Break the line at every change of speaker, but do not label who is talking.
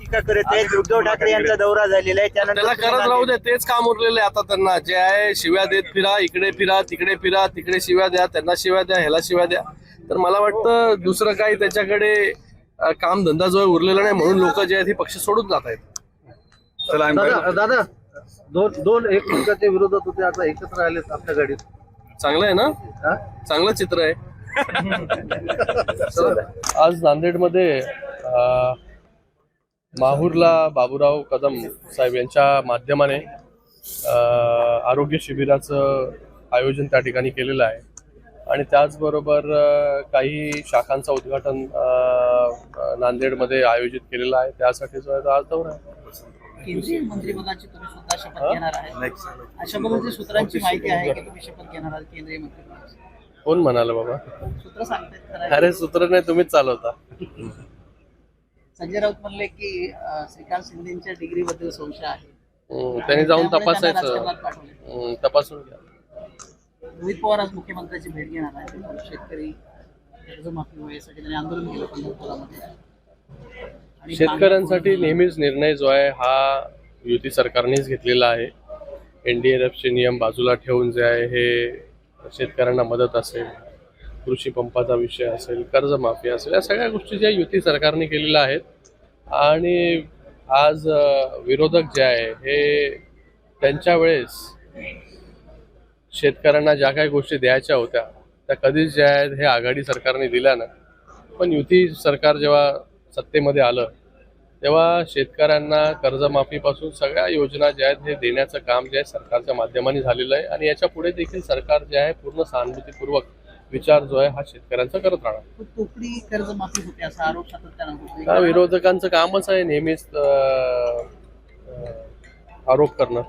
टीका करत आहेत. उद्धव ठाकरे यांचा दौरा झालेला आहे,
त्याला करत राहू दे, तेच काम उरलेलं आहे आता त्यांना. जे आहे शिव्या देत फिरा, इकडे फिरा तिकडे फिरा, तिकडे शिव्या द्या, त्यांना शिव्या द्या, ह्याला शिव्या द्या. तर मला वाटतं दुसरं काही त्याच्याकडे काम धंदा जो आहे उरलेला नाही, म्हणून लोक जे आहेत हे पक्ष सोडून जात आहेत.
दादा दोन एकमेकांच्या विरोधात होते, आता एकत्र आले आपल्या गाडीत.
चांगलं आहे ना, चांगलं चित्र आहे. आज नांदेडमध्ये माहूरला बाबूराव कदम साहेब यांच्या माध्यमाने आरोग्य शिबिराचं आयोजन त्या ठिकाणी केलेलं आहे आणि त्याचबरोबर काही शाखांचं उद्घाटन नांदेडमध्ये आयोजित केलेलं आहे. त्यासाठी जो आहे तो आज दौरा आहे.
केंद्रीय मंत्रिपदाची तुम्ही सुद्धा शपथ घेणार आहे, अशा बद्दलची सूत्रांची माहिती आहे की तुम्ही शपथ घेणार आहात केंद्रीय मंत्रिपदाची?
कोण म्हणाल बाबा?
सूत्र सांगतायत.
अरे सूत्र नाही, तुम्हीच चालवता.
संजय राऊत म्हणले की श्रीकांत शिंदेच्या डिग्री बद्दल संशय आहे,
त्यांनी जाऊन
त्यामुळे त्यांना
तपासायचं,
राजकारणात पाठवले.
तपासून घ्या.
रोहित पवार आज मुख्यमंत्र्यांची भेट घेणार आहे. शेतकरी कर्जमाफी होण्यासाठी त्यांनी आंदोलन केलं पंढरपुरामध्ये.
शेतकऱ्यांसाठी नेहमीच निर्णय जो आहे हा युती सरकारनेच घेतलेला आहे. NDRFचे नियम बाजूला ठेवून जे आहे हे शेतकऱ्यांना मदत असेल, कृषी पंपाचा विषय असेल, कर्जमाफी असेल, या सगळ्या गोष्टी ज्या युती सरकारने केलेल्या आहेत. आणि आज विरोधक जे आहे हे त्यांच्या वेळेस शेतकऱ्यांना ज्या काही गोष्टी द्यायच्या होत्या त्या कधीच ज्या आहेत हे आघाडी सरकारने दिल्या ना. पण युती सरकार जेव्हा सत्तेमध्ये आलं तेव्हा शेतकऱ्यांना कर्जमाफीपासून सगळ्या योजना ज्या आहेत हे देण्याचं काम जे आहे सरकारच्या माध्यमाने झालेलं आहे आणि याच्या पुढे देखील सरकार जे आहे पूर्ण सहानुभूतीपूर्वक विचार जो आहे हा शेतकऱ्यांचा करत राहणार.
कोकडी कर्जमाफी होते असा आरोप सातत्यानं होतो.
हा विरोधकांचं कामच आहे नेहमीच आरोप करणं.